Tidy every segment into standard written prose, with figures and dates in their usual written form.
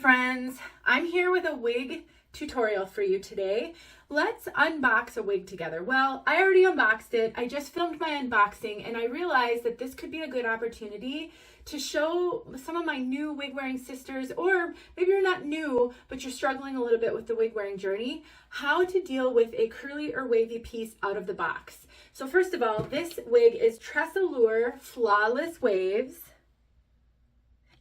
friends, I'm here with a wig tutorial for you today. Let's unbox a wig together. Well, I already unboxed it. I just filmed my unboxing and I realized that this could be a good opportunity to show some of my new wig wearing sisters, or maybe you're not new, but you're struggling a little bit with the wig wearing journey, how to deal with a curly or wavy piece out of the box. So first of all, this wig is Tressallure Flawless Waves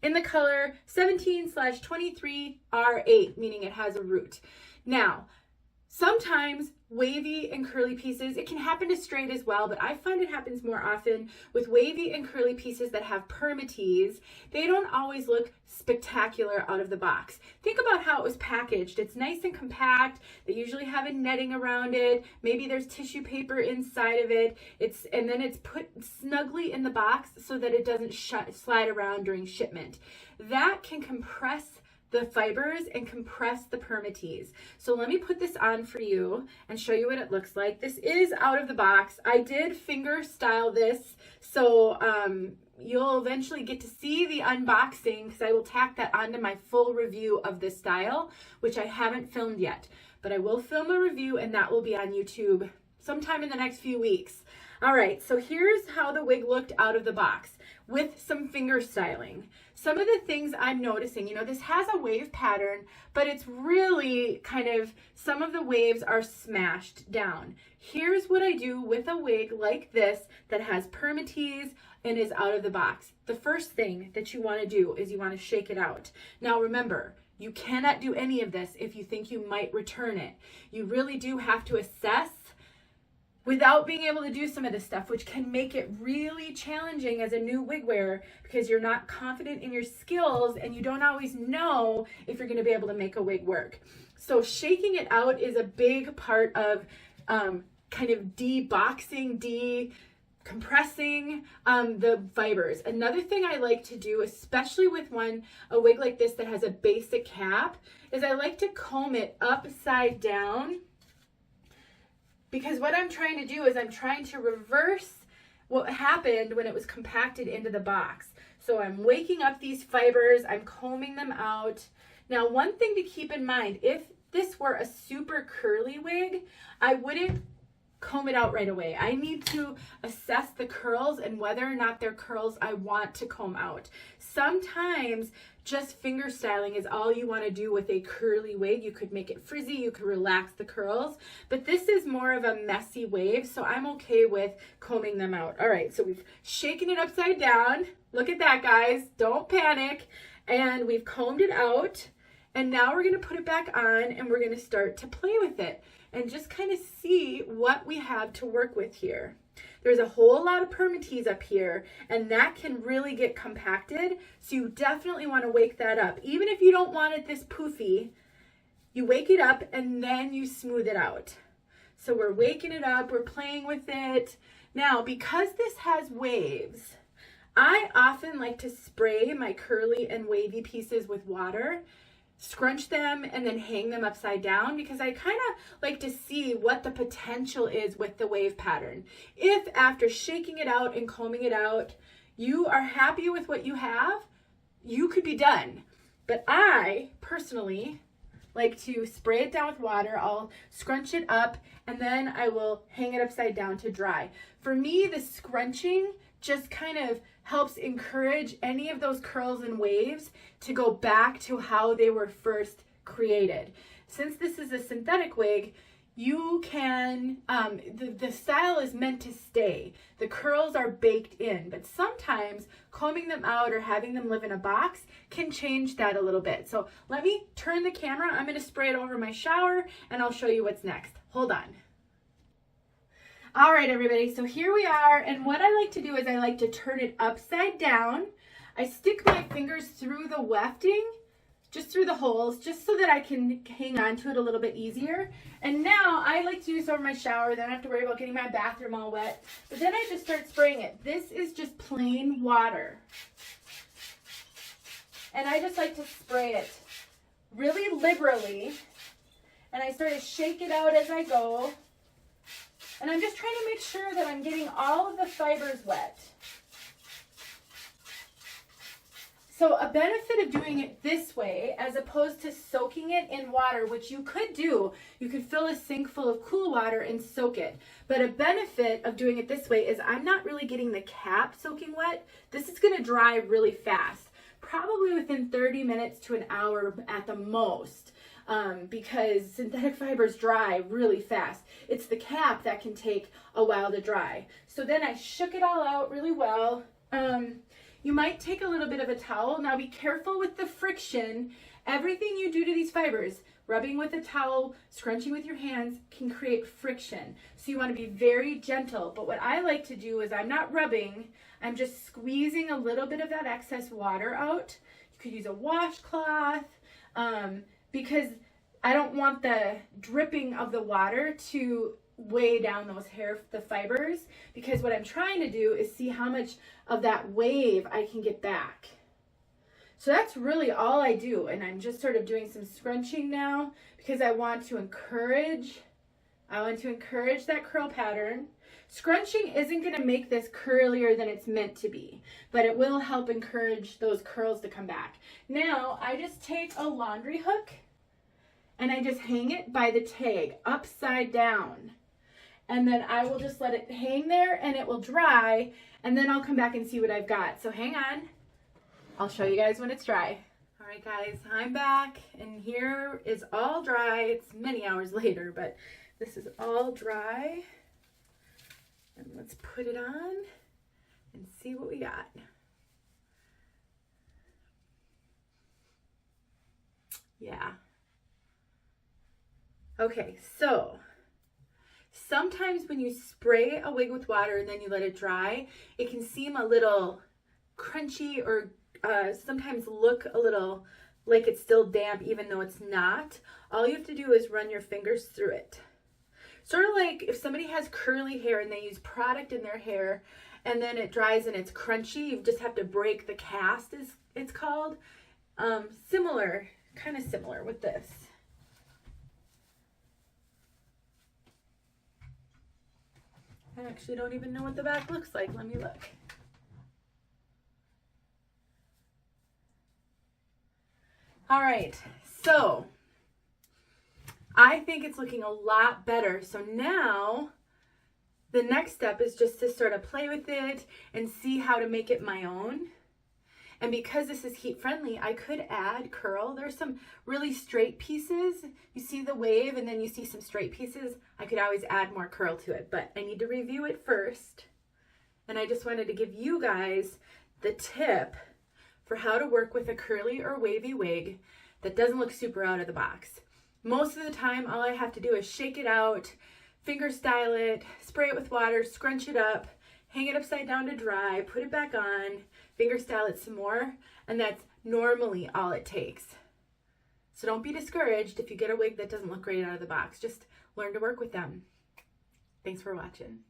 in the color 17/23R8, meaning it has a root. Now, sometimes wavy and curly pieces, it can happen to straight as well, but I find it happens more often with wavy and curly pieces that have permatease. They don't always look spectacular out of the box. Think about how it was packaged. It's nice and compact. They usually have a netting around it. Maybe there's tissue paper inside of it. And then it's put snugly in the box so that it doesn't slide around during shipment. That can compress the fibers and compress the permatease. So let me put this on for you and show you what it looks like. This is out of the box. I did finger style this, so you'll eventually get to see the unboxing because I will tack that onto my full review of this style, which I haven't filmed yet, but I will film a review and that will be on YouTube sometime in the next few weeks. All right, so here's how the wig looked out of the box with some finger styling. Some of the things I'm noticing, this has a wave pattern, but it's really kind of, some of the waves are smashed down. Here's what I do with a wig like this that has permatease and is out of the box. The first thing that you want to do is you want to shake it out. Now remember, you cannot do any of this if you think you might return it. You really do have to assess without being able to do some of this stuff, which can make it really challenging as a new wig wearer because you're not confident in your skills and you don't always know if you're going to be able to make a wig work. So shaking it out is a big part of kind of de-boxing, compressing the fibers. Another thing I like to do, especially with a wig like this that has a basic cap, is I like to comb it upside down. Because what I'm trying to do is I'm trying to reverse what happened when it was compacted into the box. So I'm waking up these fibers, I'm combing them out. Now, one thing to keep in mind, if this were a super curly wig, I wouldn't comb it out right away. I need to assess the curls and whether or not they're curls I want to comb out. Sometimes just finger styling is all you want to do with a curly wig. You could make it frizzy, you could relax the curls, but this is more of a messy wave, so I'm okay with combing them out. All right, so we've shaken it upside down. Look at that, guys. Don't panic. And we've combed it out, and now we're going to put it back on and we're going to start to play with it and just kind of see what we have to work with here. There's a whole lot of permatease up here, and that can really get compacted, so you definitely want to wake that up. Even if you don't want it this poofy, you wake it up and then you smooth it out. So we're waking it up, we're playing with it. Now, because this has waves, I often like to spray my curly and wavy pieces with water, scrunch them, and then hang them upside down because I kind of like to see what the potential is with the wave pattern. If after shaking it out and combing it out, you are happy with what you have, you could be done. But I personally like to spray it down with water. I'll scrunch it up and then I will hang it upside down to dry. For me, the scrunching just kind of helps encourage any of those curls and waves to go back to how they were first created. Since this is a synthetic wig, you can, the style is meant to stay. The curls are baked in, but sometimes combing them out or having them live in a box can change that a little bit. So let me turn the camera. I'm going to spray it over my shower and I'll show you what's next. Hold on. All right, everybody, so here we are, and what I like to do is I like to turn it upside down. I stick my fingers through the wefting, just through the holes, just so that I can hang on to it a little bit easier. And now I like to do this over my shower, then I don't have to worry about getting my bathroom all wet. But then I just start spraying it. This is just plain water. And I just like to spray it really liberally. And I sort of shake it out as I go. And I'm just trying to make sure that I'm getting all of the fibers wet. So a benefit of doing it this way, as opposed to soaking it in water, which you could do, you could fill a sink full of cool water and soak it. But a benefit of doing it this way is I'm not really getting the cap soaking wet. This is going to dry really fast, probably within 30 minutes to an hour at the most, because synthetic fibers dry really fast. It's the cap that can take a while to dry. So then I shook it all out really well. You might take a little bit of a towel. Now be careful with the friction. Everything you do to these fibers, rubbing with a towel, scrunching with your hands, can create friction. So you want to be very gentle. But what I like to do is I'm not rubbing, I'm just squeezing a little bit of that excess water out. You could use a washcloth, because I don't want the dripping of the water to weigh down the fibers, because what I'm trying to do is see how much of that wave I can get back. So that's really all I do, and I'm just sort of doing some scrunching now because I want to encourage that curl pattern. Scrunching isn't going to make this curlier than it's meant to be, but it will help encourage those curls to come back. Now I just take a laundry hook and I just hang it by the tag upside down. And then I will just let it hang there and it will dry, and then I'll come back and see what I've got. So hang on. I'll show you guys when it's dry. All right, guys, I'm back, and here is all dry. It's many hours later, but this is all dry. And let's put it on and see what we got. Yeah. Okay, so sometimes when you spray a wig with water and then you let it dry, it can seem a little crunchy or sometimes look a little like it's still damp even though it's not. All you have to do is run your fingers through it. Sort of like if somebody has curly hair and they use product in their hair and then it dries and it's crunchy, you just have to break the cast, as it's called. Similar, kind of similar with this. I actually don't even know what the back looks like. Let me look. All right, so I think it's looking a lot better. So now the next step is just to sort of play with it and see how to make it my own. And because this is heat friendly, I could add curl. There's some really straight pieces. You see the wave and then you see some straight pieces. I could always add more curl to it, but I need to review it first. And I just wanted to give you guys the tip for how to work with a curly or wavy wig that doesn't look super out of the box. Most of the time, all I have to do is shake it out, finger style it, spray it with water, scrunch it up, hang it upside down to dry, put it back on, finger style it some more, and that's normally all it takes. So don't be discouraged if you get a wig that doesn't look great out of the box. Just learn to work with them. Thanks for watching.